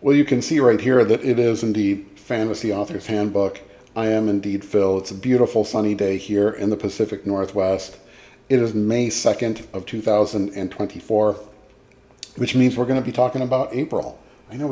Well, you can see right here that it is indeed Fantasy Author's Handbook. I am indeed Phil. It's a beautiful sunny day here in the Pacific Northwest. It is May 2nd of 2024, which means we're going to be talking about April. I know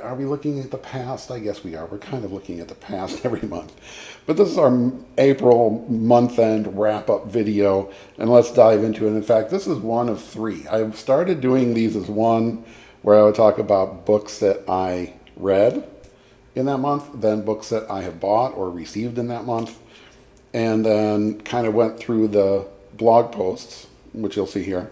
are we looking at the past? I guess we are. We're kind of looking at the past every month. But this is our April month-end wrap-up video, and let's dive into it. In fact, this is one of three. I've started doing these as one where I would talk about books that I read in that month, then books that I have bought or received in that month, and then kind of went through the blog posts, which you'll see here,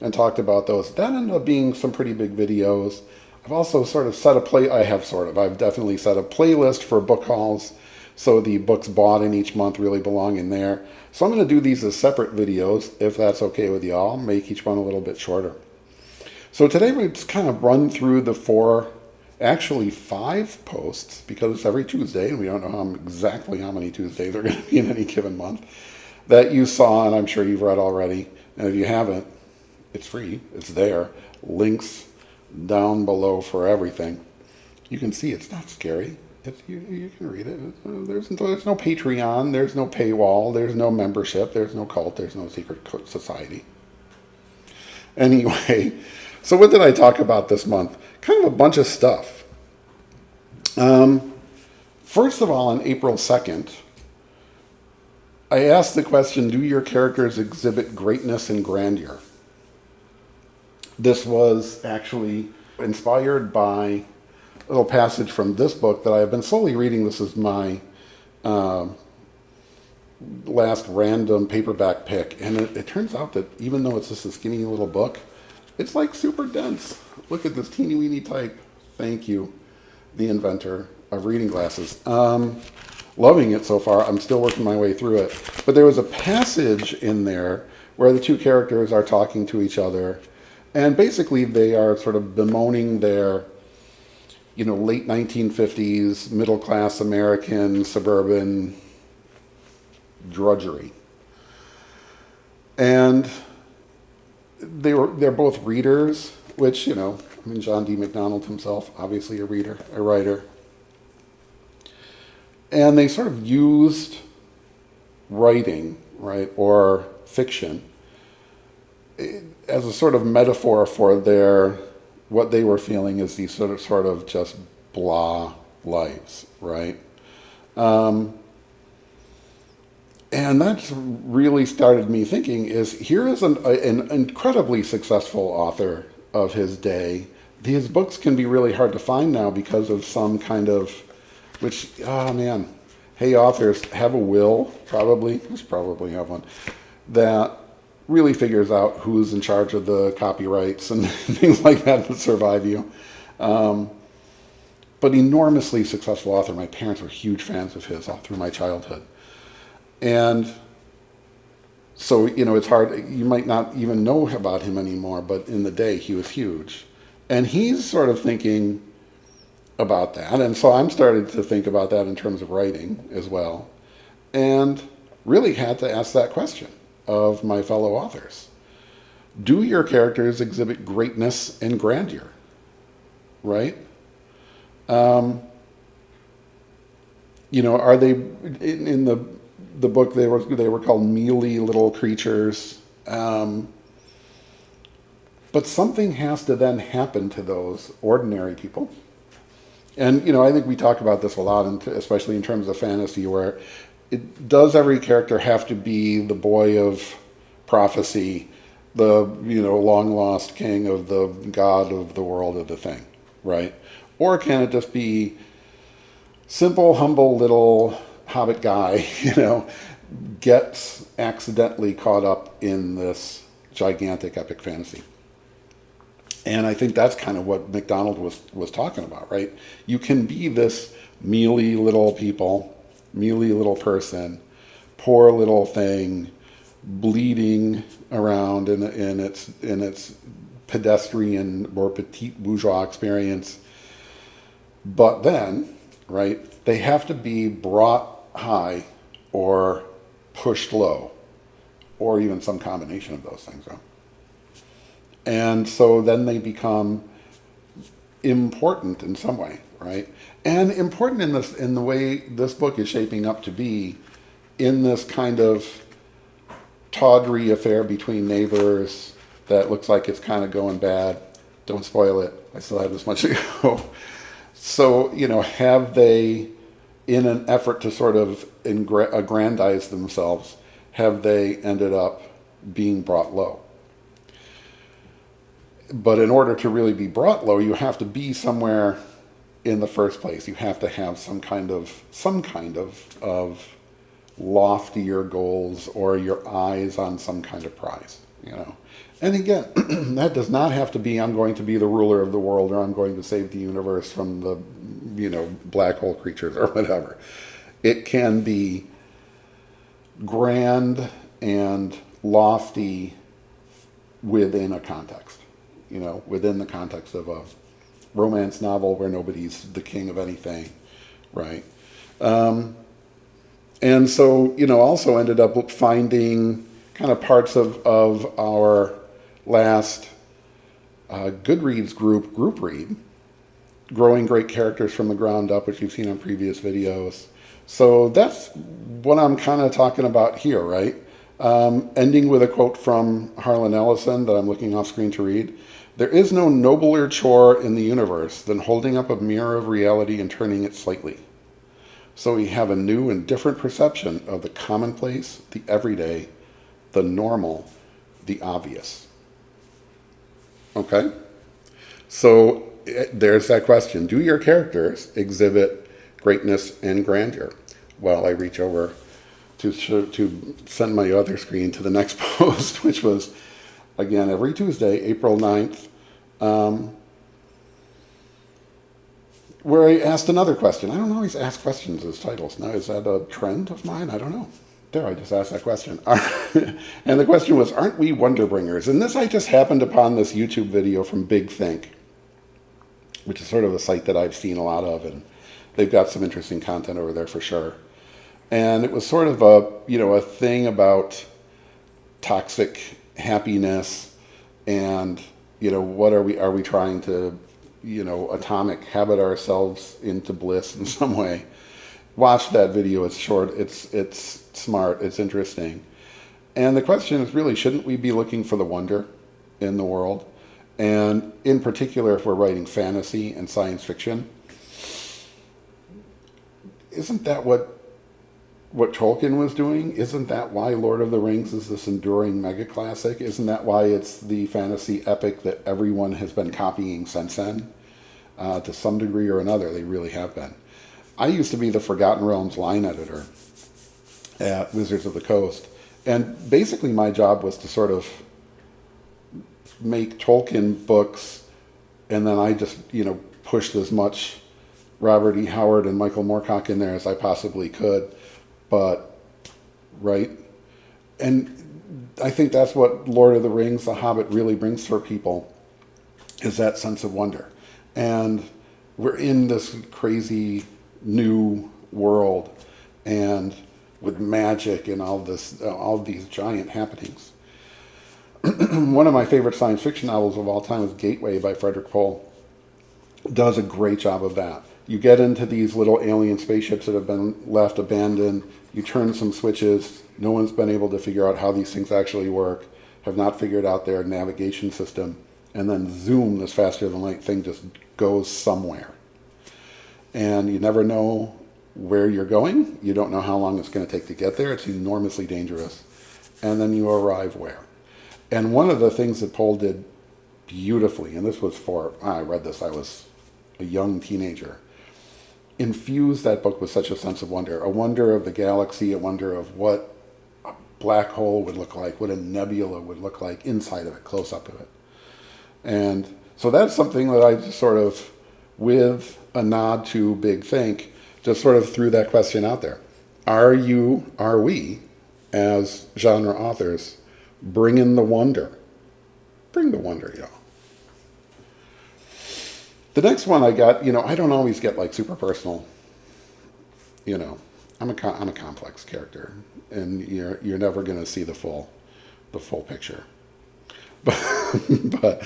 and talked about those. That ended up being some pretty big videos. I've also sort of set a I've definitely set a playlist for book hauls, so the books bought in each month really belong in there. So I'm going to do these as separate videos, if that's okay with y'all. Make each one a little bit shorter. So today we just kind of run through the five posts, because it's every Tuesday, and we don't know exactly how many Tuesdays are going to be in any given month, that you saw, and I'm sure you've read already. And if you haven't, it's free. It's there. Links down below for everything. You can see it's not scary. You can read it. There's no Patreon. There's no paywall. There's no membership. There's no cult. There's no secret society. Anyway, so what did I talk about this month? Kind of a bunch of stuff. First of all, on April 2nd, I asked the question, do your characters exhibit greatness and grandeur? This was actually inspired by a little passage from this book that I have been slowly reading. This is my last random paperback pick, and it turns out that even though it's just a skinny little book, it's like super dense. Look at this teeny weeny type. Thank you, the inventor of reading glasses. Loving it so far. I'm still working my way through it. But there was a passage in there where the two characters are talking to each other, and basically they are sort of bemoaning their, late 1950s, middle-class American, suburban drudgery. And they're both readers, which, John D. MacDonald himself, obviously a writer. And they sort of used writing, right, or fiction as a sort of metaphor for what they were feeling as these sort of just blah lives, right? And that's really started me thinking here is an incredibly successful author of his day. His books can be really hard to find now because of some kind of, hey, authors, have a will, probably, you should probably have one, that really figures out who's in charge of the copyrights and things like that survive you. But enormously successful author. My parents were huge fans of his all through my childhood. And so, it's hard, you might not even know about him anymore, but in the day he was huge. And he's sort of thinking about that. And so I'm starting to think about that in terms of writing as well. And really had to ask that question of my fellow authors. Do your characters exhibit greatness and grandeur? Right? Are they, in the book, they were called mealy little creatures. But something has to then happen to those ordinary people. And, I think we talk about this a lot, especially in terms of fantasy, where does every character have to be the boy of prophecy, the, long-lost king of the god of the world of the thing, right? Or can it just be simple, humble little hobbit guy, gets accidentally caught up in this gigantic epic fantasy? And I think that's kind of what MacDonald was talking about, right? You can be this mealy little person, poor little thing, bleeding around in its pedestrian or petite bourgeois experience. But then, right, they have to be brought high or pushed low, or even some combination of those things, right? And so then they become important in some way, right? And important in this, in the way this book is shaping up to be, in this kind of tawdry affair between neighbors that looks like it's kind of going bad. Don't spoil it. I still have this much to go. So, you know, have they, in an effort to sort of aggrandize themselves, have they ended up being brought low? But in order to really be brought low, you have to be somewhere in the first place. You have to have some kind of loftier goals, or your eyes on some kind of prize, you know. And again, that does not have to be, I'm going to be the ruler of the world, or I'm going to save the universe from the, you know, black hole creatures or whatever. It can be grand and lofty within a context, you know, within the context of a romance novel where nobody's the king of anything, right? And so, you know, also ended up finding kind of parts of our last GoodReads group read, Growing Great Characters from the Ground Up, which you've seen on previous videos. So that's what I'm kind of talking about here, right? Ending with a quote from Harlon Ellison that I'm looking off screen to read. There is no nobler chore in the universe than holding up a mirror of reality and turning it slightly, so we have a new and different perception of the commonplace, the everyday, the normal, the obvious. Okay? So there's that question. Do your characters exhibit greatness and grandeur? While I reach over to send my other screen to the next post, which was, again, every Tuesday, April 9th, where I asked another question. I don't always ask questions as titles. Now, is that a trend of mine? I don't know. There, I just asked that question. And the question was, aren't we Wonderbringers? And this, I just happened upon this YouTube video from Big Think, which is sort of a site that I've seen a lot of, and they've got some interesting content over there for sure. And it was sort of a, you know, a thing about toxic happiness and, you know, what are we trying to, you know, atomic habit ourselves into bliss in some way. Watch that video. It's short. It's smart. It's interesting. And the question is really, shouldn't we be looking for the wonder in the world? And in particular, if we're writing fantasy and science fiction, isn't that what Tolkien was doing? Isn't that why Lord of the Rings is this enduring mega classic? Isn't that why it's the fantasy epic that everyone has been copying since then? To some degree or another, they really have been. I used to be the Forgotten Realms line editor at Wizards of the Coast. And basically my job was to sort of make Tolkien books, and then I just, you know, pushed as much Robert E. Howard and Michael Moorcock in there as I possibly could. But, right? And I think that's what Lord of the Rings, The Hobbit really brings for people, is that sense of wonder. And we're in this crazy new world, and with magic and all these giant happenings. One of my favorite science fiction novels of all time is Gateway by Frederick Pohl. Does a great job of that. You get into these little alien spaceships that have been left abandoned. You turn some switches. No one's been able to figure out how these things actually work, have not figured out their navigation system. And then zoom, this faster than light thing just goes somewhere. And you never know where you're going. You don't know how long it's going to take to get there. It's enormously dangerous. And then you arrive where? And one of the things that Pohl did beautifully, and this was I read this, I was a young teenager, infused that book with such a sense of wonder, a wonder of the galaxy, a wonder of what a black hole would look like, what a nebula would look like inside of it, close up of it. And so that's something that I just sort of, with a nod to Big Think, just sort of threw that question out there. Are we, as genre authors, bringing the wonder? Bring the wonder, y'all. The next one I got, you know, I don't always get like super personal. You know, I'm a complex character, and you're never going to see the full picture. But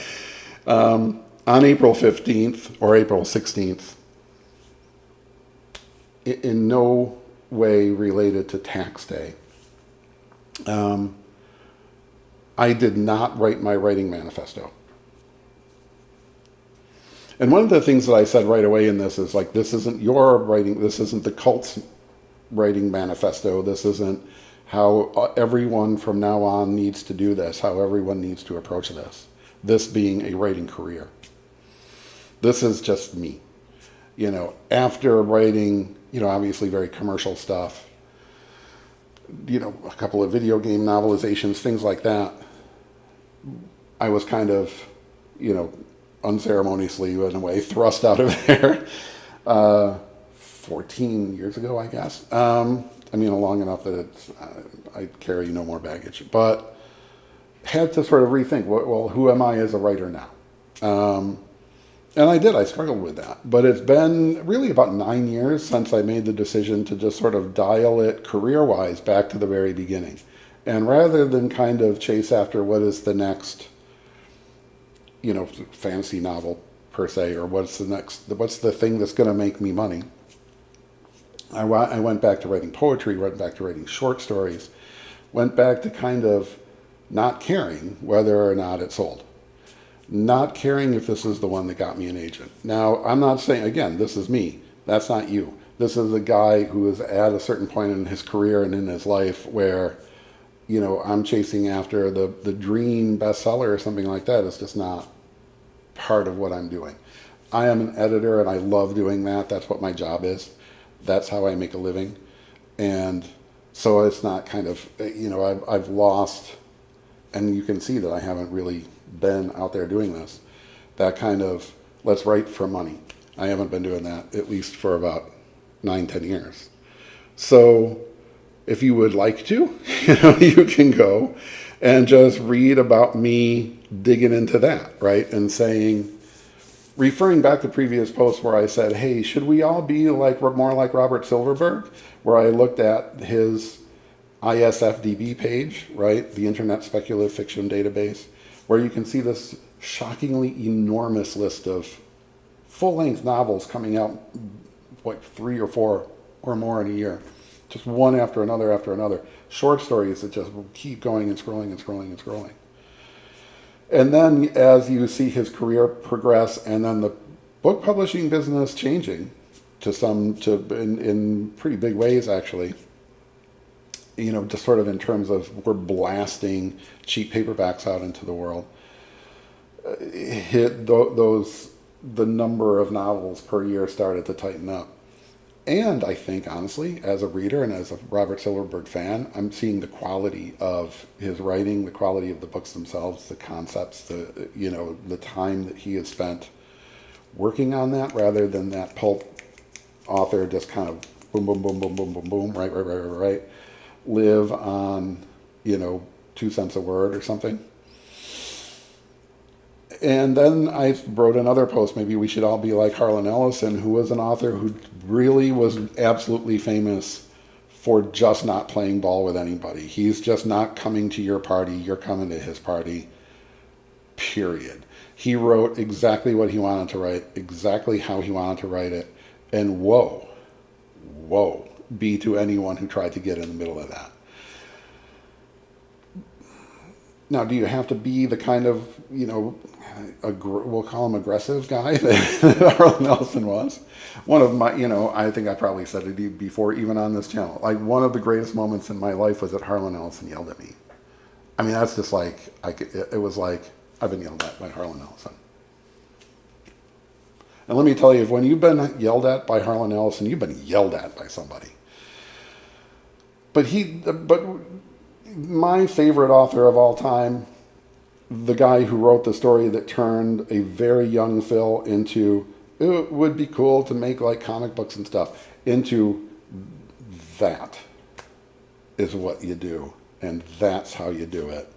On April 15th or April 16th, in no way related to tax day, I did not write my writing manifesto. And one of the things that I said right away in this is like, this isn't your writing, this isn't the cult's writing manifesto, this isn't how everyone from now on needs to do this, how everyone needs to approach this being a writing career. This is just me. After writing, obviously very commercial stuff, a couple of video game novelizations, things like that, I was kind of, unceremoniously, in a way, thrust out of there 14 years ago, I guess. Long enough that I carry no more baggage. But had to sort of rethink, well, who am I as a writer now? And I did. I struggled with that. But it's been really about 9 years since I made the decision to just sort of dial it career-wise back to the very beginning. And rather than kind of chase after what is the next fantasy novel per se, or what's the thing that's going to make me money, I went back to writing poetry, went back to writing short stories, went back to kind of not caring whether or not it sold, not caring if this is the one that got me an agent. Now, I'm not saying, again, this is me, that's not you. This is a guy who is at a certain point in his career and in his life where I'm chasing after the dream bestseller or something like that. It's just not part of what I'm doing. I am an editor and I love doing that. That's what my job is. That's how I make a living. And so it's not kind of, I've lost, and you can see that I haven't really been out there doing this, that kind of, let's write for money. I haven't been doing that at least for about 9-10 years. So if you would like to, you can go and just read about me digging into that, right? And saying, referring back to previous posts where I said, hey, should we all be more like Robert Silverberg? Where I looked at his ISFDB page, right? The Internet Speculative Fiction Database, where you can see this shockingly enormous list of full-length novels coming out, 3 or 4 or more in a year. Just one after another after another. Short stories that just keep going and scrolling and scrolling and scrolling. And then as you see his career progress, and then the book publishing business changing in pretty big ways, actually, just sort of in terms of we're blasting cheap paperbacks out into the world, the number of novels per year started to tighten up. And I think, honestly, as a reader and as a Robert Silverberg fan, I'm seeing the quality of his writing, the quality of the books themselves, the concepts, the time that he has spent working on that, rather than that pulp author just kind of boom, boom, boom, boom, boom, boom, boom, right, live on, 2 cents a word or something. And then I wrote another post, maybe we should all be like Harlon Ellison, who was an author who really was absolutely famous for just not playing ball with anybody. He's just not coming to your party, you're coming to his party, period. He wrote exactly what he wanted to write, exactly how he wanted to write it, and woe be to anyone who tried to get in the middle of that. Now, do you have to be the kind of, we'll call him aggressive guy that Harlon Ellison was? One of my, I think I probably said it before, even on this channel. Like, one of the greatest moments in my life was that Harlon Ellison yelled at me. I mean, that's just like, it was like, I've been yelled at by Harlon Ellison. And let me tell you, when you've been yelled at by Harlon Ellison, you've been yelled at by somebody. But my favorite author of all time, the guy who wrote the story that turned a very young Phil into, it would be cool to make like comic books and stuff, into that is what you do. And that's how you do it.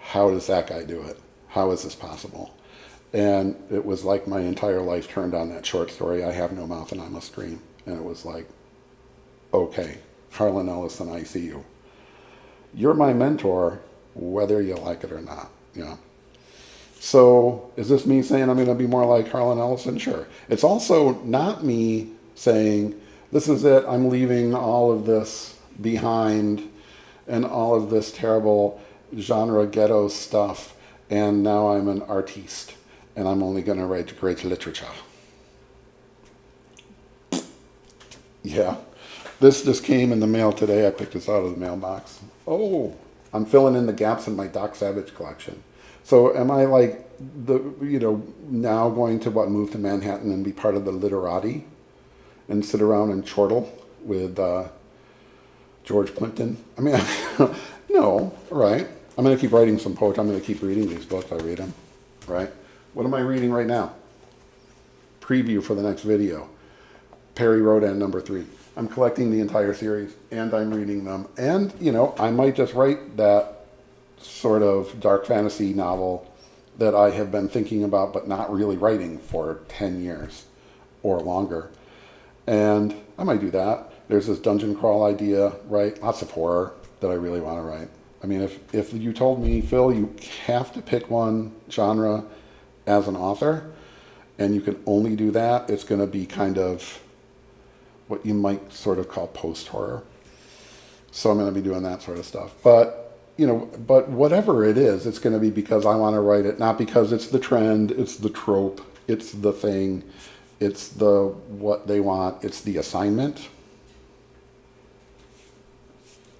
How does that guy do it? How is this possible? And it was like my entire life turned on that short story, I Have No Mouth and I Must Scream. And it was like, okay, Harlon Ellison, I see you. You're my mentor, whether you like it or not, So is this me saying I'm going to be more like Harlon Ellison? Sure. It's also not me saying, this is it, I'm leaving all of this behind and all of this terrible genre ghetto stuff, and now I'm an artiste and I'm only going to write great literature. Yeah. This just came in the mail today. I picked this out of the mailbox. Oh, I'm filling in the gaps in my Doc Savage collection. So am I like now going to move to Manhattan and be part of the literati and sit around and chortle with George Plimpton? I mean, no, right? I'm going to keep writing some poetry. I'm going to keep reading these books. I read them, right? What am I reading right now? Preview for the next video. Perry Rodan #3. I'm collecting the entire series and I'm reading them. And, I might just write that sort of dark fantasy novel that I have been thinking about but not really writing for 10 years or longer. And I might do that. There's this dungeon crawl idea, right? Lots of horror that I really want to write. I mean, if you told me, Phil, you have to pick one genre as an author and you can only do that, it's going to be kind of what you might sort of call post-horror. So I'm going to be doing that sort of stuff. But whatever it is, it's going to be because I want to write it, not because it's the trend, it's the trope, it's the thing, it's the what they want, it's the assignment,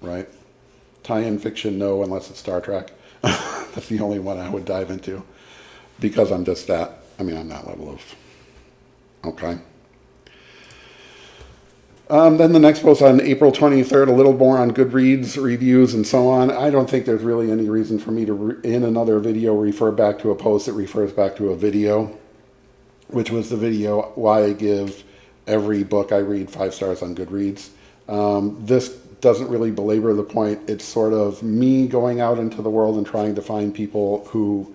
right? Tie-in fiction, no, unless it's Star Trek. That's the only one I would dive into because I'm just that. I'm that level of, okay. Then the next post on April 23rd, a little more on GoodReads reviews and so on. I don't think there's really any reason for me to, in another video, refer back to a post that refers back to a video, which was the video why I give every book I read 5 stars on GoodReads. This doesn't really belabor the point. It's sort of me going out into the world and trying to find people who,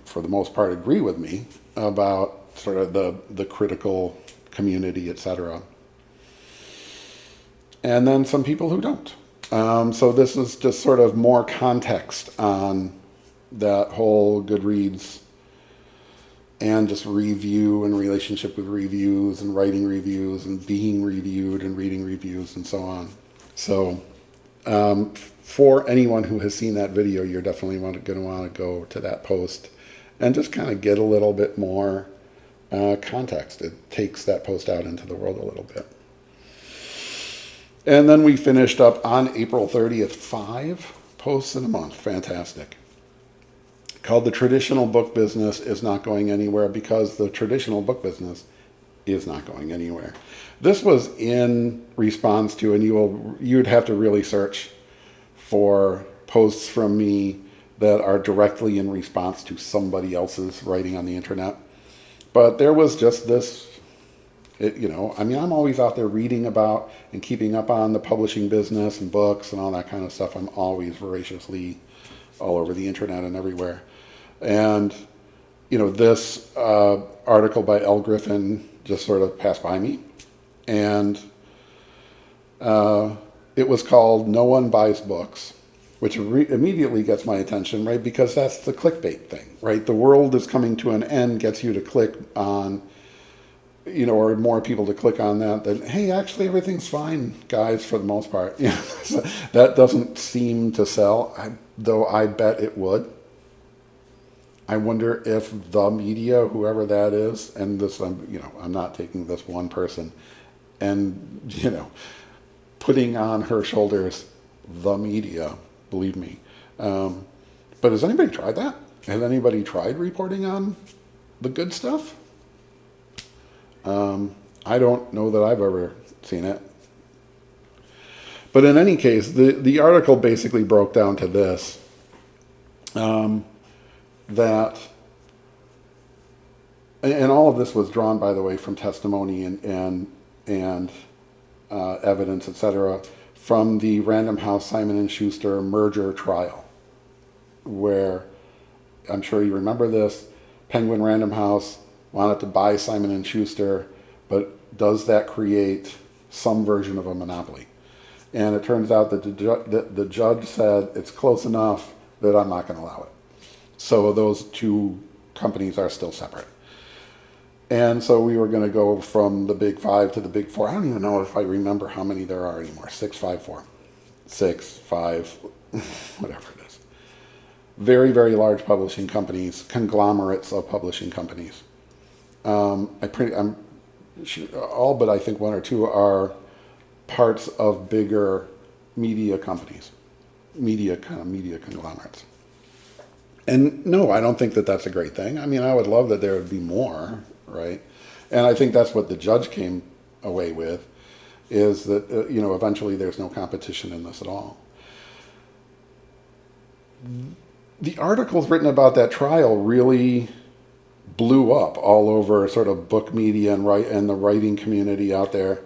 for the most part, agree with me about sort of the critical community, etc. And then some people who don't. So this is just sort of more context on that whole GoodReads and just review and relationship with reviews and writing reviews and being reviewed and reading reviews and so on. So for anyone who has seen that video, you're definitely going to want to go to that post and just kind of get a little bit more context. It takes that post out into the world a little bit. And then we finished up on April 30th, 5 posts in a month. Fantastic. Called The Traditional Book Business is Not Going Anywhere, because the traditional book business is not going anywhere. This was in response to, and you'd have to really search for posts from me that are directly in response to somebody else's writing on the internet. But there was just this, I'm always out there reading about and keeping up on the publishing business and books and all that kind of stuff. I'm always voraciously all over the internet and everywhere. And, this article by L. Griffin just sort of passed by me. And it was called No One Buys Books, which immediately gets my attention, right? Because that's the clickbait thing, right? The world is coming to an end gets you to click on, or more people to click on that than, hey, actually everything's fine, guys, for the most part. So that doesn't seem to sell, though I bet it would. I wonder if the media, whoever that is, and this, I'm not taking this one person and, putting on her shoulders the media, believe me. But has anybody tried that? Has anybody tried reporting on the good stuff? I don't know that I've ever seen it. But in any case, the article basically broke down to this, that, and all of this was drawn, by the way, from testimony and evidence, etc., from the Random House Simon & Schuster merger trial, where, I'm sure you remember this, Penguin Random House wanted to buy Simon & Schuster, but does that create some version of a monopoly? And it turns out that the judge said it's close enough that I'm not going to allow it. So those two companies are still separate. And so we were going to go from the big five to the big four. I don't even know if I remember how many there are anymore. 6, 5, 4. 6, 5, whatever it is. Very, very large publishing companies, conglomerates of publishing companies. I'm all but I think one or two are parts of bigger media companies, media conglomerates. And no, I don't think that that's a great thing. I mean, I would love that there would be more, right? And I think that's what the judge came away with, is that, eventually there's no competition in this at all. The articles written about that trial really blew up all over sort of book media and the writing community out there,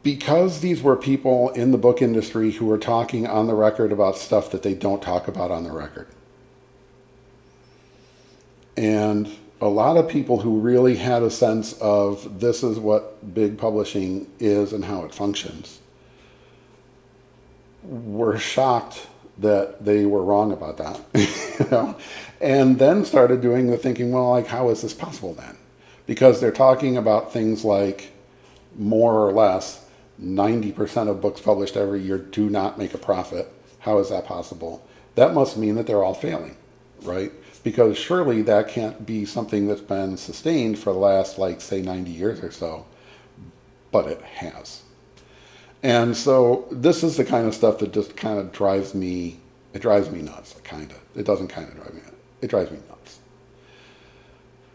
because these were people in the book industry who were talking on the record about stuff that they don't talk about on the record. And a lot of people who really had a sense of this is what big publishing is and how it functions were shocked that they were wrong about that, and then started doing the thinking, well, like, how is this possible then? Because they're talking about things like, more or less, 90% of books published every year do not make a profit. How is that possible? That must mean that they're all failing, right? Because surely that can't be something that's been sustained for the last, say, 90 years or so. But it has. And so this is the kind of stuff that just kind of drives me nuts, kind of. It doesn't kind of drive me nuts. It drives me nuts.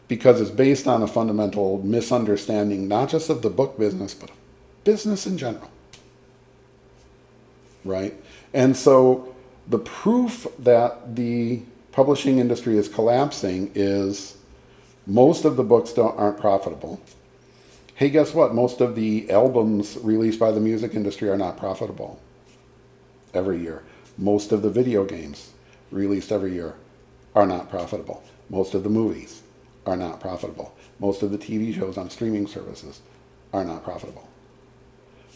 Because it's based on a fundamental misunderstanding, not just of the book business, but of business in general. Right? And so the proof that the publishing industry is collapsing is most of the books aren't profitable. Hey, guess what? Most of the albums released by the music industry are not profitable every year. Most of the video games released every year are not profitable. Most of the movies are not profitable. Most of the TV shows on streaming services are not profitable.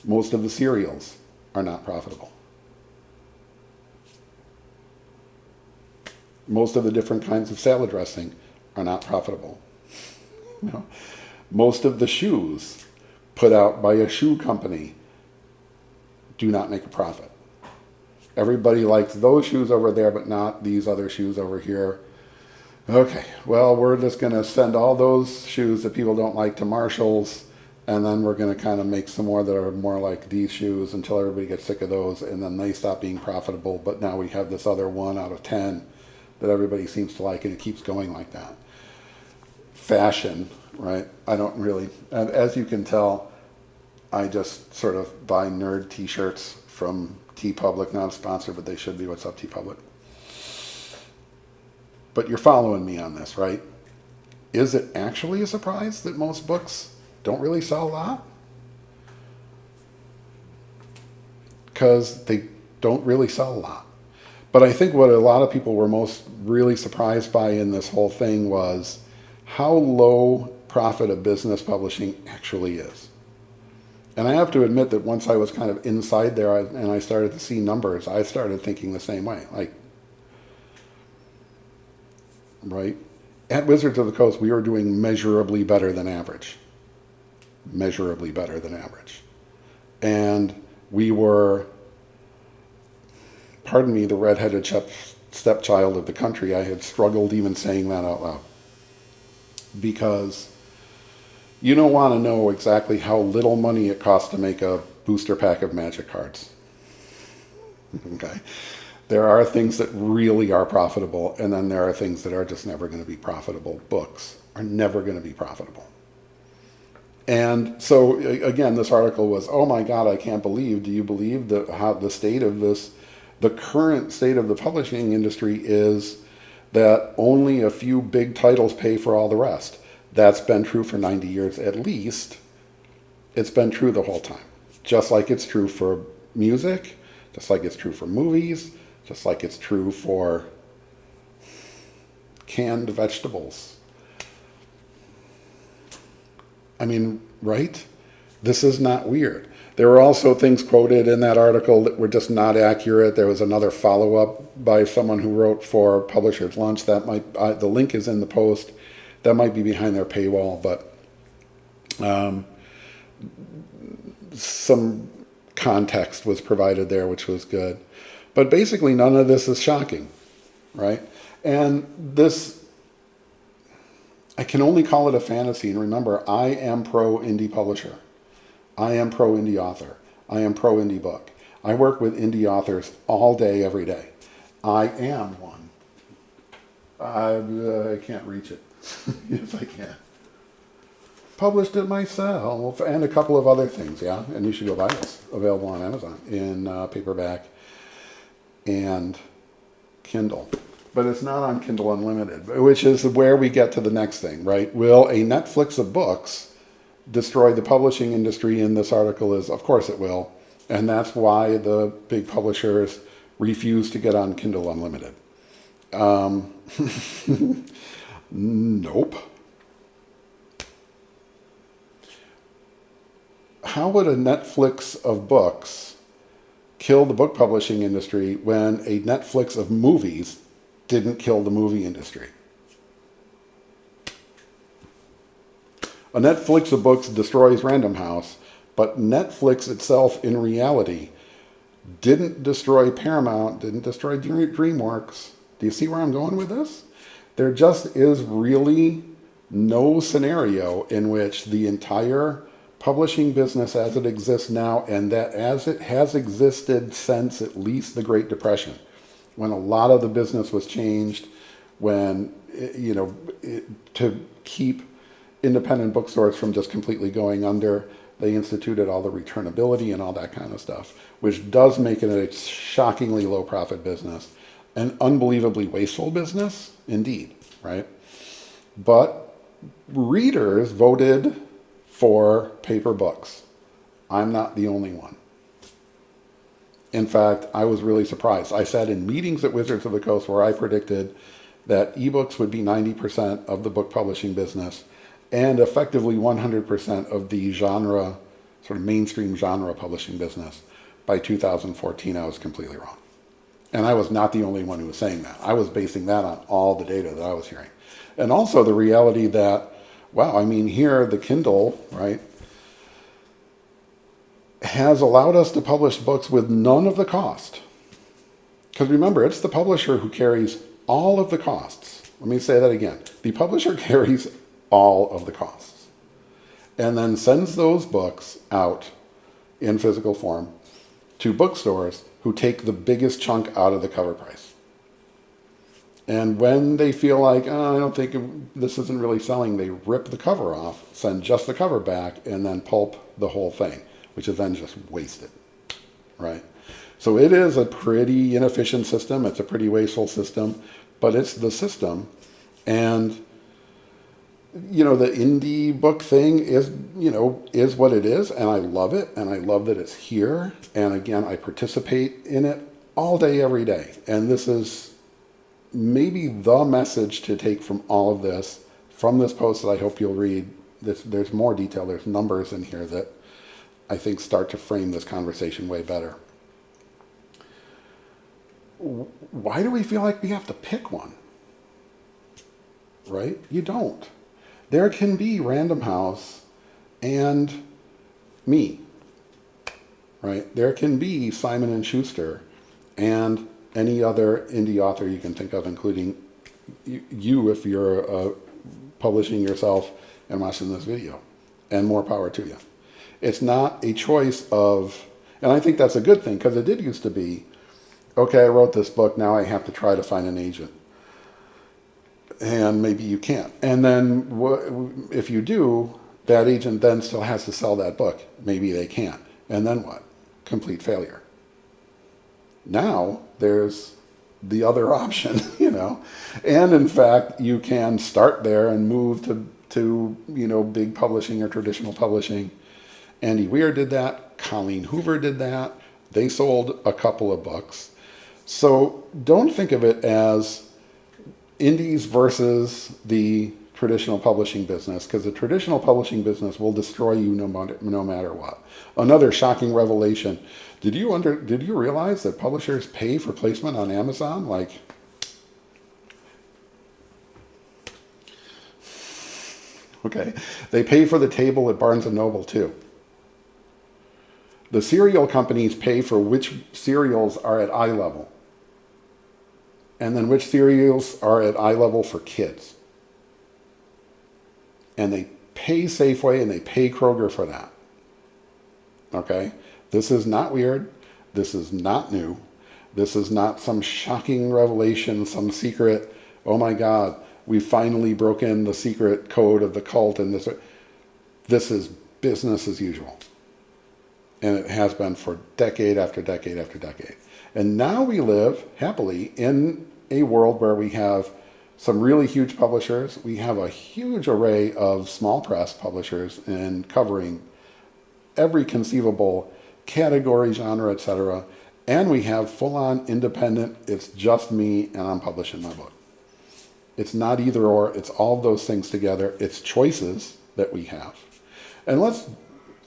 Most of the cereals are not profitable. Most of the different kinds of salad dressing are not profitable. Most of the shoes put out by a shoe company do not make a profit. Everybody likes those shoes over there, but not these other shoes over here. Okay, well, we're just going to send all those shoes that people don't like to Marshall's, and then we're going to kind of make some more that are more like these shoes until everybody gets sick of those, and then they stop being profitable. But now we have this other 1 out of 10 that everybody seems to like, and it keeps going like that. Fashion, right? I don't really, as you can tell, I just sort of buy nerd t-shirts from TeePublic, not a sponsor, but they should be. What's up, TeePublic? But you're following me on this, right? Is it actually a surprise that most books don't really sell a lot? Because they don't really sell a lot. But I think what a lot of people were most really surprised by in this whole thing was how low profit a business publishing actually is. And I have to admit that once I was kind of inside there and I started to see numbers, I started thinking the same way. Right? At Wizards of the Coast, we were doing measurably better than average. Measurably better than average. And we were, pardon me, the redheaded stepchild of the country. I had struggled even saying that out loud. Because you don't want to know exactly how little money it costs to make a booster pack of Magic cards. Okay? There are things that really are profitable, and then there are things that are just never going to be profitable. Books are never going to be profitable. And so, again, this article was, oh my God, I can't believe, do you believe that how the state of this, the current state of the publishing industry is that only a few big titles pay for all the rest? That's been true for 90 years at least. It's been true the whole time. Just like it's true for music, just like it's true for movies, just like it's true for canned vegetables. I mean, right? This is not weird. There were also things quoted in that article that were just not accurate. There was another follow-up by someone who wrote for Publisher's Lunch. That might the link is in the post. That might be behind their paywall, but some context was provided there, which was good. But basically, none of this is shocking, right? And this, I can only call it a fantasy. And remember, I am pro-indie publisher. I am pro-indie author. I am pro-indie book. I work with indie authors all day, every day. I am one. I can't reach it. Yes, I can. Published it myself, and a couple of other things, yeah? And you should go buy this. Available on Amazon in paperback and Kindle. But it's not on Kindle Unlimited, which is where we get to the next thing, right? Will a Netflix of books destroy the publishing industry? In this article is, of course it will. And that's why the big publishers refuse to get on Kindle Unlimited. Nope. How would a Netflix of books kill the book publishing industry when a Netflix of movies didn't kill the movie industry? A Netflix of books destroys Random House, but Netflix itself in reality didn't destroy Paramount, didn't destroy DreamWorks. Do you see where I'm going with this? There just is really no scenario in which the entire publishing business as it exists now, and that as it has existed since at least the Great Depression, when a lot of the business was changed, when, to keep independent bookstores from just completely going under, they instituted all the returnability and all that kind of stuff, which does make it a shockingly low profit business, an unbelievably wasteful business, indeed, right? But readers voted for paper books. I'm not the only one. In fact, I was really surprised. I sat in meetings at Wizards of the Coast where I predicted that ebooks would be 90% of the book publishing business and effectively 100% of the genre, sort of mainstream genre publishing business. By 2014, I was completely wrong. And I was not the only one who was saying that. I was basing that on all the data that I was hearing. And also the reality that, wow, I mean, here the Kindle, right, has allowed us to publish books with none of the cost. Because remember, it's the publisher who carries all of the costs. Let me say that again. The publisher carries all of the costs and then sends those books out in physical form to bookstores who take the biggest chunk out of the cover price. And when they feel like, oh, I don't think this isn't really selling, they rip the cover off, send just the cover back, and then pulp the whole thing, which is then just wasted, right? So it is a pretty inefficient system. It's a pretty wasteful system, but it's the system. And the indie book thing is what it is, and I love it, and I love that it's here. And again, I participate in it all day, every day. And this is maybe the message to take from all of this, from this post that I hope you'll read. There's more detail, there's numbers in here that I think start to frame this conversation way better. Why do we feel like we have to pick one? Right? You don't. There can be Random House and me, right? There can be Simon & Schuster and any other indie author you can think of, including you if you're publishing yourself and watching this video, and more power to you. It's not a choice of, and I think that's a good thing, because it did used to be, okay, I wrote this book, now I have to try to find an agent. And maybe you can't. And then if you do, that agent then still has to sell that book. Maybe they can't. And then what? Complete failure. Now there's the other option, And in fact, you can start there and move to big publishing or traditional publishing. Andy Weir did that. Colleen Hoover did that. They sold a couple of books. So don't think of it as indies versus the traditional publishing business, because the traditional publishing business will destroy you no matter what. Another shocking revelation. Did you realize that publishers pay for placement on Amazon? Like, okay, they pay for the table at Barnes & Noble too. The cereal companies pay for which cereals are at eye level, and then which cereals are at eye level for kids. And they pay Safeway and they pay Kroger for that. Okay? This is not weird. This is not new. This is not some shocking revelation, some secret, oh my God, we finally broke in the secret code of the cult, and this is business as usual. And it has been for decade after decade after decade. And now we live happily in a world where we have some really huge publishers. We have a huge array of small press publishers and covering every conceivable category, genre, etc. And we have full-on independent, it's just me and I'm publishing my book. It's not either or, it's all of those things together. It's choices that we have. And let's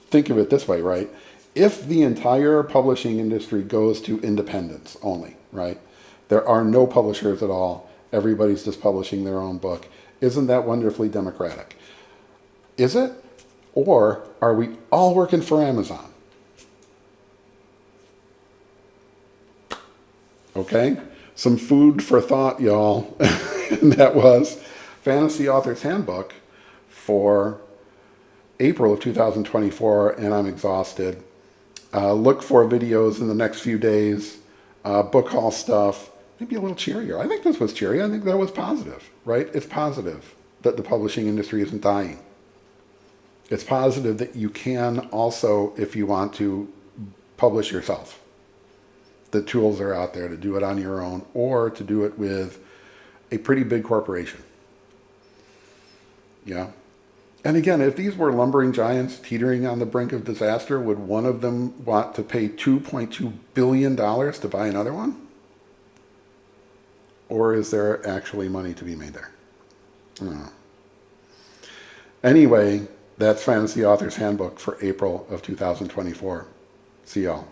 think of it this way, right? If the entire publishing industry goes to independence only, right? There are no publishers at all. Everybody's just publishing their own book. Isn't that wonderfully democratic? Is it? Or are we all working for Amazon? Okay? Some food for thought, y'all. And that was Fantasy Author's Handbook for April of 2024, and I'm exhausted. Look for videos in the next few days, book haul stuff, maybe a little cheerier. I think this was cheery. I think that was positive, right? It's positive that the publishing industry isn't dying. It's positive that you can also, if you want to, publish yourself. The tools are out there to do it on your own or to do it with a pretty big corporation. Yeah. And again, if these were lumbering giants teetering on the brink of disaster, would one of them want to pay $2.2 billion to buy another one? Or is there actually money to be made there? I don't know. Anyway, that's Fantasy Author's Handbook for April of 2024. See y'all.